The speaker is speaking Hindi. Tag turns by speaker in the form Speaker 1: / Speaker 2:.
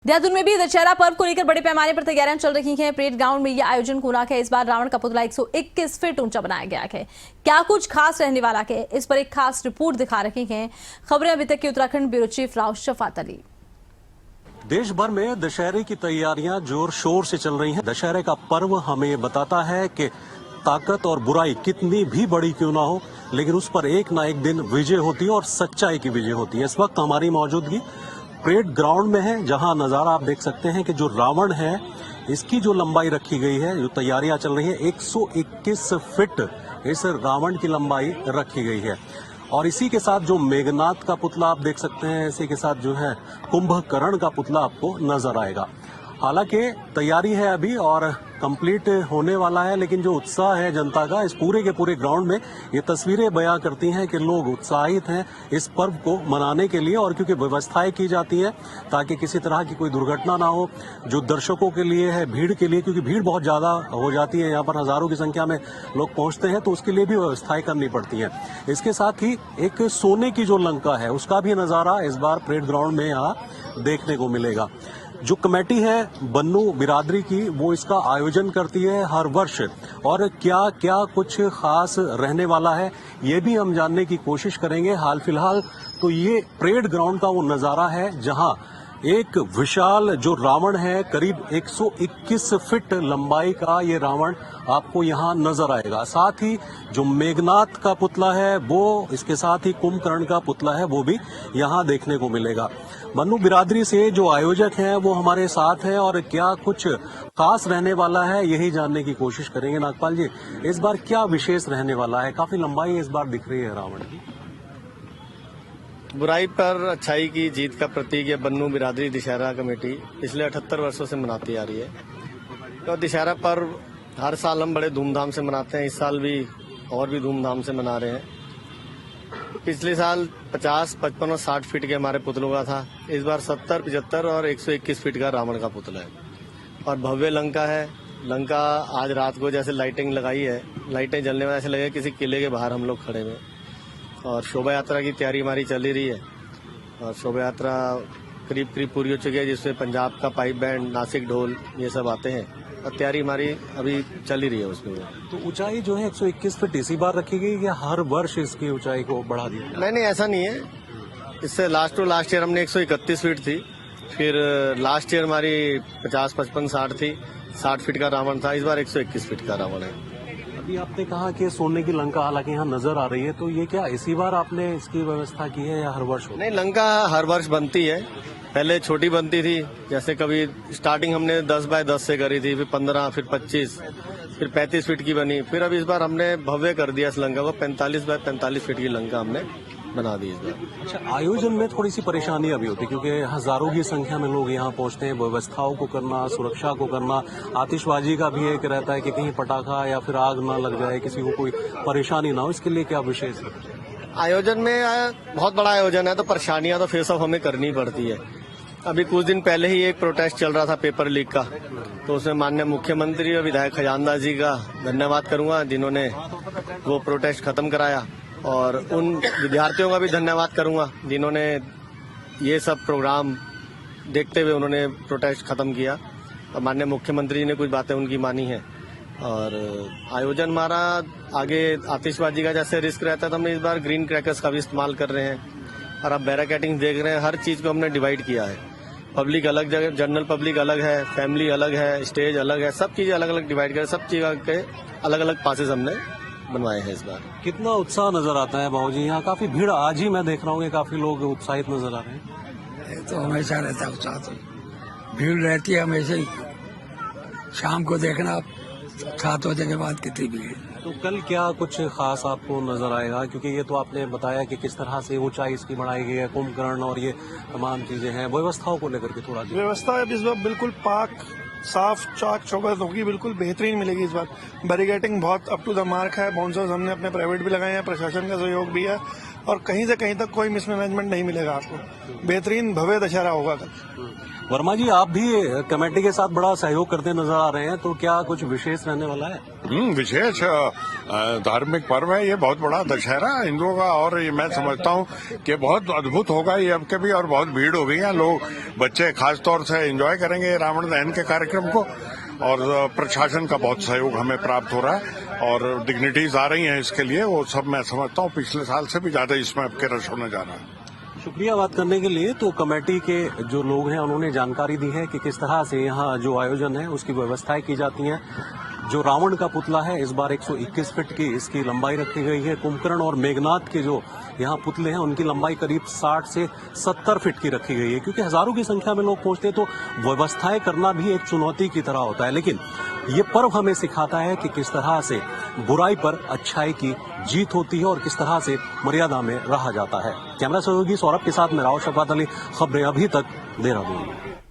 Speaker 1: देहरादून में भी दशहरा पर्व को लेकर बड़े पैमाने पर तैयारियां चल रही हैं। परेड ग्राउंड में यह आयोजन होना है। इस बार रावण का पुतला 121 फीट ऊंचा बनाया गया है। क्या कुछ खास रहने वाला है, इस पर एक खास रिपोर्ट दिखा रही हैं खबरें अभी तक की उत्तराखंड ब्यूरो चीफ राव शफात अली।
Speaker 2: देश भर में दशहरे की तैयारियां जोर शोर से चल रही हैं। दशहरे का पर्व हमें बताता है कि ताकत और बुराई कितनी भी बड़ी क्यों ना हो, लेकिन उस पर एक ना एक दिन विजय होती है और सच्चाई की विजय होती है। इस वक्त हमारी मौजूदगी परेड ग्राउंड में है, जहां नजारा आप देख सकते हैं कि जो रावण है इसकी जो लंबाई रखी गई है, जो तैयारियां चल रही है, 121 फीट इस रावण की लंबाई रखी गई है। और इसी के साथ जो मेघनाथ का पुतला आप देख सकते हैं, इसी के साथ जो है कुंभकर्ण का पुतला आपको नजर आएगा। हालांकि तैयारी है अभी और कंप्लीट होने वाला है, लेकिन जो उत्साह है जनता का इस पूरे के पूरे ग्राउंड में, ये तस्वीरें बयां करती हैं कि लोग उत्साहित हैं इस पर्व को मनाने के लिए। और क्योंकि व्यवस्थाएं की जाती हैं ताकि किसी तरह की कोई दुर्घटना ना हो, जो दर्शकों के लिए है, भीड़ के लिए, क्योंकि भीड़ बहुत ज्यादा हो जाती है, यहाँ पर हजारों की संख्या में लोग पहुंचते हैं, तो उसके लिए भी व्यवस्थाएं करनी पड़ती हैं। इसके साथ ही एक सोने की जो लंका है उसका भी नजारा इस बार परेड ग्राउंड में यहाँ देखने को मिलेगा। जो कमेटी है बन्नू बिरादरी की, वो इसका आयोजन करती है हर वर्ष, और क्या क्या कुछ खास रहने वाला है ये भी हम जानने की कोशिश करेंगे। हाल फिलहाल तो ये परेड ग्राउंड का वो नजारा है जहां एक विशाल जो रावण है, करीब 121 फीट लंबाई का ये रावण आपको यहाँ नजर आएगा। साथ ही जो मेघनाथ का पुतला है वो, इसके साथ ही कुंभकर्ण का पुतला है, वो भी यहाँ देखने को मिलेगा। बन्नू बिरादरी से जो आयोजक हैं वो हमारे साथ हैं और क्या कुछ खास रहने वाला है यही जानने की कोशिश करेंगे। नागपाल जी, इस बार क्या विशेष रहने वाला है? काफी लंबाई इस बार दिख रही है रावण की।
Speaker 3: बुराई पर अच्छाई की जीत का प्रतीक है बन्नू बिरादरी दशहरा कमेटी पिछले 78 वर्षों से मनाती आ रही है। तो दशहरा पर्व हर साल हम बड़े धूमधाम से मनाते हैं, इस साल भी और भी धूमधाम से मना रहे हैं। पिछले साल 50, 55 और 60 फीट के हमारे पुतलों का था, इस बार 70, 75 और 121 फीट का रावण का पुतला है। और भव्य लंका है। लंका आज रात को जैसे लाइटिंग लगाई है, लाइटें जलने में ऐसे लगे किसी किले के बाहर हम लोग खड़े हुए। और शोभा यात्रा की तैयारी हमारी चल ही रही है और शोभा यात्रा करीब करीब पूरी हो चुकी है, जिसमें पंजाब का पाइप बैंड, नासिक ढोल, ये सब आते हैं और तैयारी हमारी अभी चल ही रही है उसमें।
Speaker 2: तो ऊंचाई जो है 121 फीट इसी बार रखी गई या हर वर्ष इसकी ऊंचाई को बढ़ा दिया?
Speaker 3: नहीं, ऐसा नहीं है। इससे लास्ट टू लास्ट ईयर हमने 131 फीट थी, फिर लास्ट ईयर हमारी 50, 55, 60 थी, 60 फीट का रावण था। इस बार 121 फीट का रावण है।
Speaker 2: अभी आपने कहा कि सोने की लंका हालांकि यहाँ नजर आ रही है, तो ये क्या इसी बार आपने इसकी व्यवस्था की है या हर वर्ष?
Speaker 3: नहीं, लंका हर वर्ष बनती है। पहले छोटी बनती थी, जैसे कभी स्टार्टिंग हमने 10 बाय 10 से करी थी, फिर 15, फिर 25, फिर 35 फीट की बनी। फिर अब इस बार हमने भव्य कर दिया इस लंका को, 45 बाय 45 फीट की लंका हमने बना दी इस बार।
Speaker 2: अच्छा, आयोजन में थोड़ी सी परेशानी अभी होती है क्योंकि हजारों की संख्या में लोग यहाँ पहुँचते हैं, व्यवस्थाओं को करना, सुरक्षा को करना, आतिशबाजी का भी एक रहता है कि कहीं पटाखा या फिर आग ना लग जाए, किसी को कोई परेशानी ना हो, इसके लिए क्या विशेष है?
Speaker 3: आयोजन में बहुत बड़ा आयोजन है तो परेशानियां तो फेस ऑफ हमें करनी पड़ती है। अभी कुछ दिन पहले ही एक प्रोटेस्ट चल रहा था पेपर लीक का, तो उसमें माननीय मुख्यमंत्री और विधायक खजानदास जी का धन्यवाद करूंगा जिन्होंने वो प्रोटेस्ट खत्म कराया, और उन विद्यार्थियों का भी धन्यवाद करूंगा जिन्होंने ये सब प्रोग्राम देखते हुए उन्होंने प्रोटेस्ट खत्म किया। और माननीय मुख्यमंत्री जी ने कुछ बातें उनकी मानी है। और आयोजन हमारा आगे आतिशबाजी का जैसे रिस्क रहता है तो हमने इस बार ग्रीन क्रैकर्स का भी इस्तेमाल कर रहे हैं। और आप बैरिकेडिंग देख रहे हैं, हर चीज को हमने डिवाइड किया है। पब्लिक अलग जगह, जनरल पब्लिक अलग है, फैमिली अलग है, स्टेज अलग है, सब चीजें अलग अलग डिवाइड कर, सब चीज के अलग अलग पासेस हमने बनवाए हैं इस बार।
Speaker 2: कितना उत्साह नजर आता है बाबूजी? यहाँ काफी भीड़ आज ही मैं देख रहा हूँ, काफी लोग उत्साहित नजर आ रहे हैं।
Speaker 4: तो हमेशा रहता है उत्साह, तो भीड़ रहती है हमेशा ही। शाम को देखना 7 बजे के बाद कितनी भीड़।
Speaker 2: तो कल क्या कुछ खास आपको नजर आएगा? क्योंकि ये तो आपने बताया कि किस तरह से ऊंचाई इसकी बढ़ाई गई है, कुंभकर्ण और ये तमाम चीजें हैं। व्यवस्थाओं को लेकर के थोड़ा
Speaker 5: व्यवस्था इस बार बिल्कुल पाक, साफ, चाक चौबंद होगी, बिल्कुल बेहतरीन मिलेगी इस बार। बैरिकेडिंग बहुत अप टू द मार्क है। बाउंसर्स हमने अपने प्राइवेट भी लगाए हैं, प्रशासन का सहयोग भी है। और कहीं से कहीं तक कोई मिसमैनेजमेंट नहीं मिलेगा आपको। बेहतरीन भव्य दशहरा होगा कल।
Speaker 2: वर्मा जी, आप भी कमेटी के साथ बड़ा सहयोग करते नजर आ रहे हैं, तो क्या कुछ विशेष रहने वाला है?
Speaker 6: विशेष धार्मिक पर्व है ये, बहुत बड़ा दशहरा हिंदुओं का, और ये मैं समझता हूँ कि बहुत अद्भुत होगा ये अब के भी, और बहुत भीड़ हो गई है। लोग, बच्चे खास तौर से एंजॉय करेंगे रावण दहन के कार्यक्रम को, और प्रशासन का बहुत सहयोग हमें प्राप्त हो रहा है, और डिग्निटीज आ रही हैं इसके लिए। वो सब मैं समझता हूँ पिछले साल से भी ज्यादा इसमें अब के रश होने जा रहा है।
Speaker 2: शुक्रिया बात करने के लिए। तो कमेटी के जो लोग हैं उन्होंने जानकारी दी है कि किस तरह से यहाँ जो आयोजन है उसकी व्यवस्थाएं की जाती हैं। जो रावण का पुतला है इस बार 121 फीट की इसकी लंबाई रखी गई है। कुंभकर्ण और मेघनाथ के जो यहाँ पुतले हैं उनकी लंबाई करीब 60 से 70 फीट की रखी गई है। क्योंकि हजारों की संख्या में लोग पहुंचते तो व्यवस्थाएं करना भी एक चुनौती की तरह होता है, लेकिन ये पर्व हमें सिखाता है कि किस तरह से बुराई पर अच्छाई की जीत होती है और किस तरह से मर्यादा में रहा जाता है। कैमरा सहयोगी सौरभ के साथ मैं राव शफात अली, खबरें अभी तक, देहरादून।